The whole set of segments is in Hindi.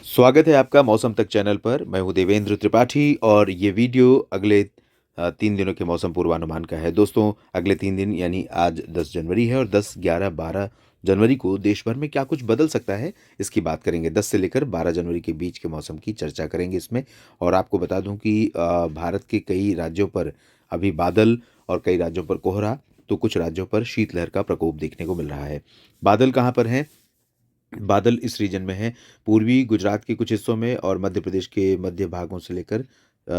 स्वागत है आपका मौसम तक चैनल पर। मैं हूँ देवेंद्र त्रिपाठी और ये वीडियो अगले 3 दिनों के मौसम पूर्वानुमान का है। दोस्तों, अगले 3 दिन यानी आज 10 जनवरी है और 10, 11, 12 जनवरी को देश भर में क्या कुछ बदल सकता है, इसकी बात करेंगे। 10 से लेकर 12 जनवरी के बीच के मौसम की चर्चा करेंगे इसमें। और आपको बता दूँ कि भारत के कई राज्यों पर अभी बादल और कई राज्यों पर कोहरा, तो कुछ राज्यों पर शीतलहर का प्रकोप देखने को मिल रहा है। बादल कहाँ पर हैं? बादल इस रीजन में हैं, पूर्वी गुजरात के कुछ हिस्सों में और मध्य प्रदेश के मध्य भागों से लेकर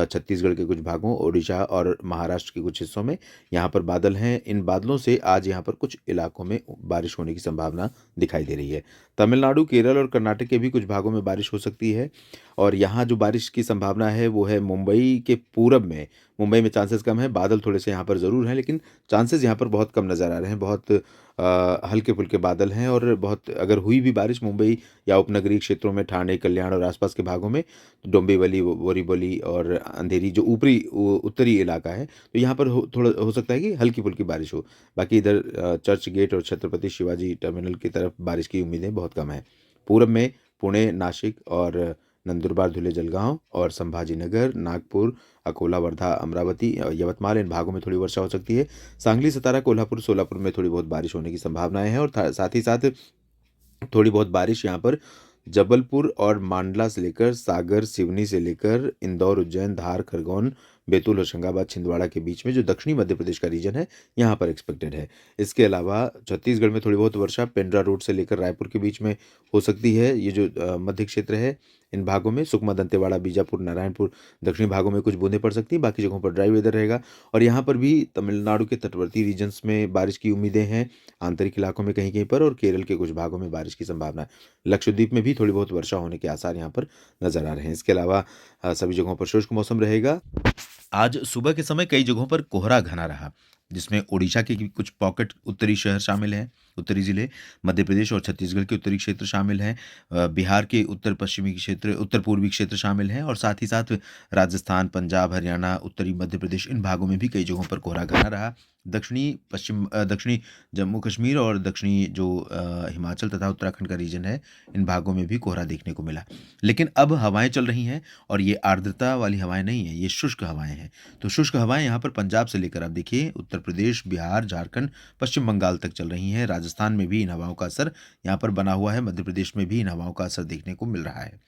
छत्तीसगढ़ के कुछ भागों, ओडिशा और महाराष्ट्र के कुछ हिस्सों में यहाँ पर बादल हैं। इन बादलों से आज यहाँ पर कुछ इलाकों में बारिश होने की संभावना दिखाई दे रही है। तमिलनाडु, केरल और कर्नाटक के भी कुछ भागों में बारिश हो सकती है। और यहाँ जो बारिश की संभावना है वो है मुंबई के पूरब में। मुंबई में चांसेस कम है, बादल थोड़े से यहाँ पर ज़रूर हैं, लेकिन चांसेस यहाँ पर बहुत कम नज़र आ रहे हैं। बहुत हल्के-फुल्के बादल हैं और बहुत अगर हुई भी बारिश मुंबई या उपनगरीय क्षेत्रों में, ठाणे, कल्याण और आसपास के भागों में, डोंबिवली, बोरीवली और अंधेरी जो ऊपरी उत्तरी इलाका है, तो यहाँ पर थोड़ा हो सकता है कि हल्की-फुल्की बारिश हो। बाकी इधर चर्च गेट और छत्रपति शिवाजी टर्मिनल की तरफ बारिश की उम्मीदें बहुत कम हैं। पूरब में पुणे, नासिक और नंदुरबार, धुले, जलगांव और संभाजीनगर, नागपुर, अकोला, वर्धा, अमरावती और यवतमाल, इन भागों में थोड़ी वर्षा हो सकती है। सांगली, सतारा, कोल्हापुर, सोलापुर में थोड़ी बहुत बारिश होने की संभावनाएं हैं और साथ ही साथ थोड़ी बहुत बारिश यहाँ पर जबलपुर और मांडला से लेकर सागर, सिवनी से लेकर इंदौर, उज्जैन, धार, खरगोन, बैतूल, होशंगाबाद, छिंदवाड़ा के बीच में जो दक्षिणी मध्य प्रदेश का रीजन है, यहाँ पर एक्सपेक्टेड है। इसके अलावा छत्तीसगढ़ में थोड़ी बहुत वर्षा पेंड्रा रोड से लेकर रायपुर के बीच में हो सकती है। ये जो मध्य क्षेत्र है, इन भागों में सुकमा, दंतेवाड़ा, बीजापुर, नारायणपुर, दक्षिणी भागों में कुछ बूंदें पड़ सकती हैं, बाकी जगहों पर ड्राई वेदर रहेगा। और यहाँ पर भी तमिलनाडु के तटवर्ती रीजन्स में बारिश की उम्मीदें हैं, आंतरिक इलाकों में कहीं-कहीं पर, और केरल के कुछ भागों में बारिश की संभावना है। लक्षद्वीप में भी थोड़ी बहुत वर्षा होने के आसार यहाँ पर नज़र आ रहे हैं। इसके अलावा सभी जगहों पर शुष्क मौसम रहेगा। आज सुबह के समय कई जगहों पर कोहरा घना रहा, जिसमें ओडिशा के भी कुछ पॉकेट उत्तरी शहर शामिल हैं, उत्तरी ज़िले, मध्य प्रदेश और छत्तीसगढ़ के उत्तरी क्षेत्र शामिल हैं, बिहार के उत्तर पश्चिमी क्षेत्र, उत्तर पूर्वी क्षेत्र शामिल हैं और साथ ही साथ राजस्थान, पंजाब, हरियाणा, उत्तरी मध्य प्रदेश, इन भागों में भी कई जगहों पर कोहरा घना रहा। दक्षिणी जम्मू कश्मीर और दक्षिणी जो हिमाचल तथा उत्तराखंड का रीजन है, इन भागों में भी कोहरा देखने को मिला। लेकिन अब हवाएँ चल रही हैं और ये आर्द्रता वाली हवाएँ नहीं हैं, ये शुष्क हवाएँ हैं। तो शुष्क हवाएँ यहाँ पर पंजाब से लेकर आप देखिए उत्तर प्रदेश, बिहार, झारखंड, पश्चिम बंगाल तक चल रही हैं। राजस्थान में भी इन हवाओं का असर यहाँ पर बना हुआ है, मध्य प्रदेश में भी इन हवाओं का असर देखने को मिल रहा है।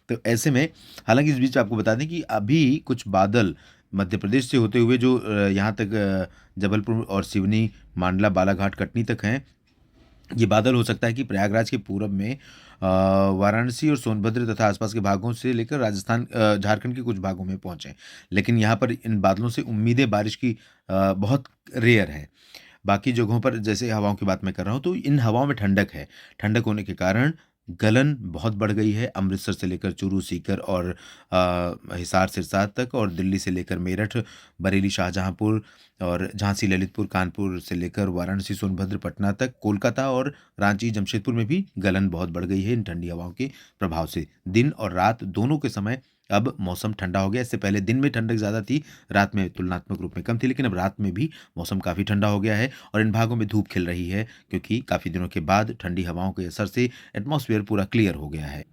तो ऐसे में हालाँकि इस बीच आपको बता दें कि अभी कुछ बादल मध्य प्रदेश से होते हुए जो यहाँ तक जबलपुर और सिवनी, मांडला, बालाघाट, कटनी तक हैं, ये बादल हो सकता है कि प्रयागराज के पूरब में वाराणसी और सोनभद्र तथा आसपास के भागों से लेकर राजस्थान, झारखंड के कुछ भागों में पहुंचे। लेकिन यहाँ पर इन बादलों से उम्मीदें बारिश की बहुत रेयर है। बाकी जगहों पर जैसे हवाओं की बात मैं कर रहा हूँ, तो इन हवाओं में ठंडक है। ठंडक होने के कारण गलन बहुत बढ़ गई है। अमृतसर से लेकर चूरू, सीकर और हिसार, सिरसा तक, और दिल्ली से लेकर मेरठ, बरेली, शाहजहाँपुर और झांसी, ललितपुर, कानपुर से लेकर वाराणसी, सोनभद्र, पटना तक, कोलकाता और रांची, जमशेदपुर में भी गलन बहुत बढ़ गई है इन ठंडी हवाओं के प्रभाव से। दिन और रात दोनों के समय अब मौसम ठंडा हो गया। इससे पहले दिन में ठंडक ज़्यादा थी, रात में तुलनात्मक रूप में कम थी, लेकिन अब रात में भी मौसम काफ़ी ठंडा हो गया है और इन भागों में धूप खिल रही है, क्योंकि काफ़ी दिनों के बाद ठंडी हवाओं के असर से एटमॉस्फेयर पूरा क्लियर हो गया है।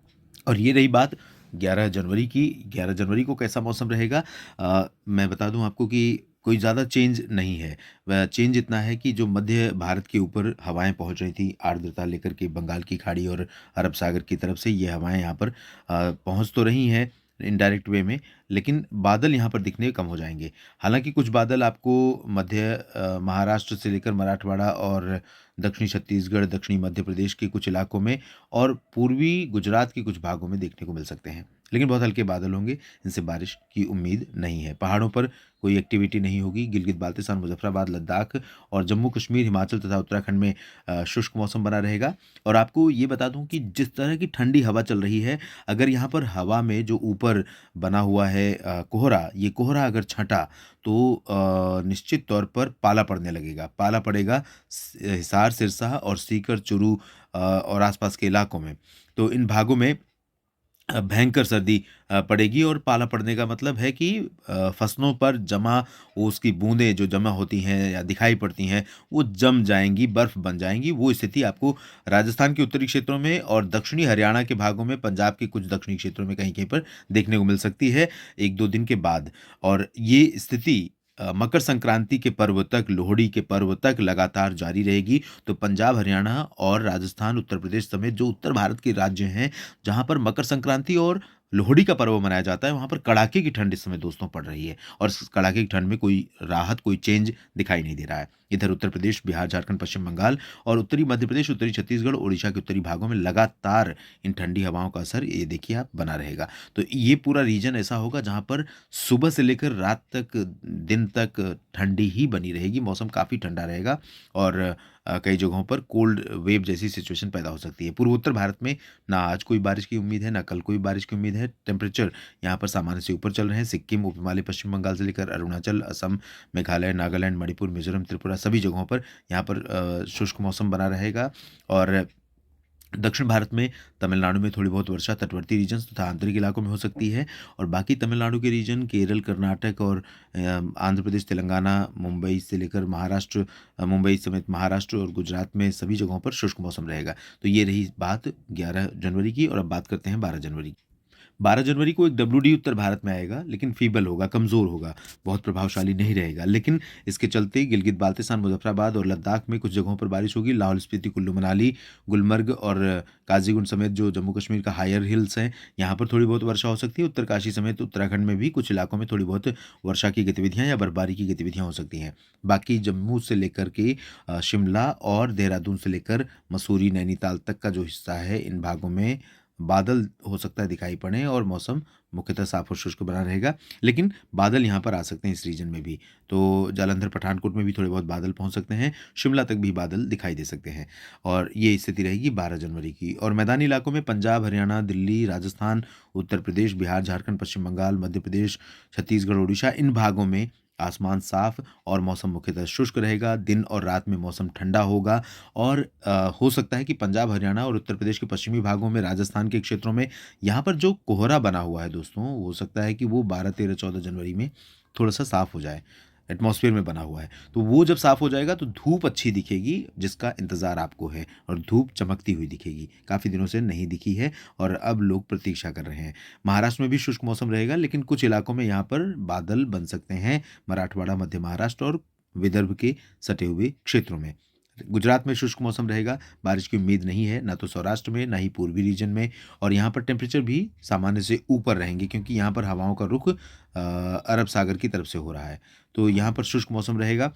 और ये रही बात 11 जनवरी की। 11 जनवरी को कैसा मौसम रहेगा? मैं बता दूं आपको कि कोई ज़्यादा चेंज नहीं है। चेंज इतना है कि जो मध्य भारत के ऊपर हवाएं पहुंच रही थी आर्द्रता लेकर के बंगाल की खाड़ी और अरब सागर की तरफ से, ये हवाएं यहाँ पर पहुंच तो रही हैं इनडायरेक्ट वे में, लेकिन बादल यहाँ पर दिखने कम हो जाएंगे। हालांकि कुछ बादल आपको मध्य महाराष्ट्र से लेकर मराठवाड़ा और दक्षिणी छत्तीसगढ़, दक्षिणी मध्य प्रदेश के कुछ इलाकों में और पूर्वी गुजरात के कुछ भागों में देखने को मिल सकते हैं, लेकिन बहुत हल्के बादल होंगे, इनसे बारिश की उम्मीद नहीं है। पहाड़ों पर कोई एक्टिविटी नहीं होगी। गिलगित बाल्तिस्तान, मुजफ्फराबाद, लद्दाख और जम्मू कश्मीर, हिमाचल तथा उत्तराखंड में शुष्क मौसम बना रहेगा। और आपको ये बता दूं कि जिस तरह की ठंडी हवा चल रही है, अगर यहाँ पर हवा में जो ऊपर बना हुआ है कोहरा, ये कोहरा अगर छंटा तो निश्चित तौर पर पाला पड़ने लगेगा। पाला पड़ेगा हिसार, सिरसा और सीकर, चुरू और आसपास के इलाकों में। तो इन भागों में भयंकर सर्दी पड़ेगी और पाला पड़ने का मतलब है कि फसलों पर जमा वो उसकी बूंदें जो जमा होती हैं या दिखाई पड़ती हैं, वो जम जाएँगी, बर्फ़ बन जाएँगी। वो स्थिति आपको राजस्थान के उत्तरी क्षेत्रों में और दक्षिणी हरियाणा के भागों में, पंजाब के कुछ दक्षिणी क्षेत्रों में कहीं-कहीं पर देखने को मिल सकती है 1-2 दिन के बाद। और ये स्थिति मकर संक्रांति के पर्व तक, लोहड़ी के पर्व तक लगातार जारी रहेगी। तो पंजाब, हरियाणा और राजस्थान, उत्तर प्रदेश समेत जो उत्तर भारत के राज्य हैं, जहाँ पर मकर संक्रांति और लोहड़ी का पर्व मनाया जाता है, वहाँ पर कड़ाके की ठंड इस समय दोस्तों पड़ रही है और इस कड़ाके की ठंड में कोई राहत, कोई चेंज दिखाई नहीं दे रहा है। इधर उत्तर प्रदेश, बिहार, झारखंड, पश्चिम बंगाल और उत्तरी मध्य प्रदेश, उत्तरी छत्तीसगढ़, ओडिशा के उत्तरी भागों में लगातार इन ठंडी हवाओं का असर ये देखिए आप बना रहेगा। तो ये पूरा रीजन ऐसा होगा जहाँ पर सुबह से लेकर रात तक, दिन तक ठंडी ही बनी रहेगी, मौसम काफ़ी ठंडा रहेगा और कई जगहों पर कोल्ड वेव जैसी सिचुएशन पैदा हो सकती है। पूर्वोत्तर भारत में ना आज कोई बारिश की उम्मीद है, ना कल कोई बारिश की उम्मीद है। टेम्परेचर यहाँ पर सामान्य से ऊपर चल रहे हैं। सिक्किम, उप हिमालय, पश्चिम बंगाल से लेकर अरुणाचल, असम, मेघालय, नागालैंड, मणिपुर, मिज़ोरम, त्रिपुरा सभी जगहों पर यहाँ पर शुष्क मौसम बना रहेगा और दक्षिण भारत में तमिलनाडु में थोड़ी बहुत वर्षा तटवर्ती रीजन्स तथा आंतरिक इलाकों में हो सकती है और बाकी तमिलनाडु के रीजन, केरल, कर्नाटक और आंध्र प्रदेश, तेलंगाना, मुंबई से लेकर महाराष्ट्र, मुंबई समेत महाराष्ट्र और गुजरात में सभी जगहों पर शुष्क मौसम रहेगा। तो ये रही बात 11 जनवरी की और अब बात करते हैं 12 जनवरी की। 12 जनवरी को एक डब्ल्यूडी उत्तर भारत में आएगा, लेकिन फीबल होगा, कमज़ोर होगा, बहुत प्रभावशाली नहीं रहेगा। लेकिन इसके चलते गिलगित बाल्टिस्तान, मुज़फ़्फ़राबाद और लद्दाख में कुछ जगहों पर बारिश होगी। लाहौल स्पीति, कुल्लू मनाली, गुलमर्ग और काज़ीगुंड समेत जो जम्मू कश्मीर का हायर हिल्स हैं, यहाँ पर थोड़ी बहुत वर्षा हो सकती है। उत्तरकाशी समेत उत्तराखंड में भी कुछ इलाकों में थोड़ी बहुत वर्षा की गतिविधियाँ या बर्फबारी की गतिविधियाँ हो सकती हैं। बाकी जम्मू से लेकर के शिमला और देहरादून से लेकर मसूरी, नैनीताल तक का जो हिस्सा है, इन भागों में बादल हो सकता है दिखाई पड़े और मौसम मुख्यतः साफ और शुष्क बना रहेगा। लेकिन बादल यहाँ पर आ सकते हैं इस रीजन में भी। तो जालंधर, पठानकोट में भी थोड़े बहुत बादल पहुँच सकते हैं। शिमला तक भी बादल दिखाई दे सकते हैं और ये स्थिति रहेगी 12 जनवरी की। और मैदानी इलाकों में पंजाब, हरियाणा, दिल्ली, राजस्थान, उत्तर प्रदेश, बिहार, झारखंड, पश्चिम बंगाल, मध्य प्रदेश, छत्तीसगढ़, ओडिशा इन भागों में आसमान साफ और मौसम मुख्यतः शुष्क रहेगा। दिन और रात में मौसम ठंडा होगा और हो सकता है कि पंजाब, हरियाणा और उत्तर प्रदेश के पश्चिमी भागों में, राजस्थान के क्षेत्रों में यहाँ पर जो कोहरा बना हुआ है दोस्तों, हो सकता है कि वो 12, 13, 14 जनवरी में थोड़ा-सा साफ हो जाए। एटमॉस्फेयर में बना हुआ है। तो वो जब साफ हो जाएगा तो धूप अच्छी दिखेगी जिसका इंतज़ार आपको है और धूप चमकती हुई दिखेगी। काफ़ी दिनों से नहीं दिखी है और अब लोग प्रतीक्षा कर रहे हैं। महाराष्ट्र में भी शुष्क मौसम रहेगा लेकिन कुछ इलाकों में यहाँ पर बादल बन सकते हैं। मराठवाड़ा, मध्य महाराष्ट्र और विदर्भ के सटे हुए क्षेत्रों में। गुजरात में शुष्क मौसम रहेगा, बारिश की उम्मीद नहीं है, ना तो सौराष्ट्र में, ना ही पूर्वी रीजन में और यहाँ पर टेम्परेचर भी सामान्य से ऊपर रहेंगे क्योंकि यहाँ पर हवाओं का रुख अरब सागर की तरफ से हो रहा है। तो यहाँ पर शुष्क मौसम रहेगा।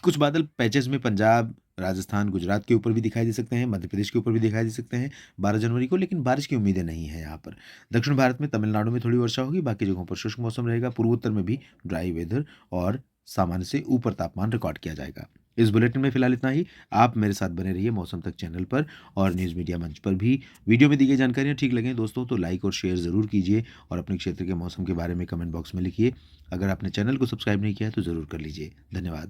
कुछ बादल पैचेस में पंजाब, राजस्थान, गुजरात के ऊपर भी दिखाई दे सकते हैं, मध्य प्रदेश के ऊपर भी दिखाई दे सकते हैं 12 जनवरी को, लेकिन बारिश की उम्मीदें नहीं है यहाँ पर। दक्षिण भारत में तमिलनाडु में थोड़ी वर्षा होगी, बाकी जगहों पर शुष्क मौसम रहेगा। पूर्वोत्तर में भी ड्राई वेदर और सामान्य से ऊपर तापमान रिकॉर्ड किया जाएगा। इस बुलेटिन में फिलहाल इतना ही। आप मेरे साथ बने रहिए मौसम तक चैनल पर और न्यूज़ मीडिया मंच पर भी। वीडियो में दी गई जानकारियाँ ठीक लगें दोस्तों तो लाइक और शेयर ज़रूर कीजिए और अपने क्षेत्र के मौसम के बारे में कमेंट बॉक्स में लिखिए। अगर आपने चैनल को सब्सक्राइब नहीं किया है तो ज़रूर कर लीजिए। धन्यवाद।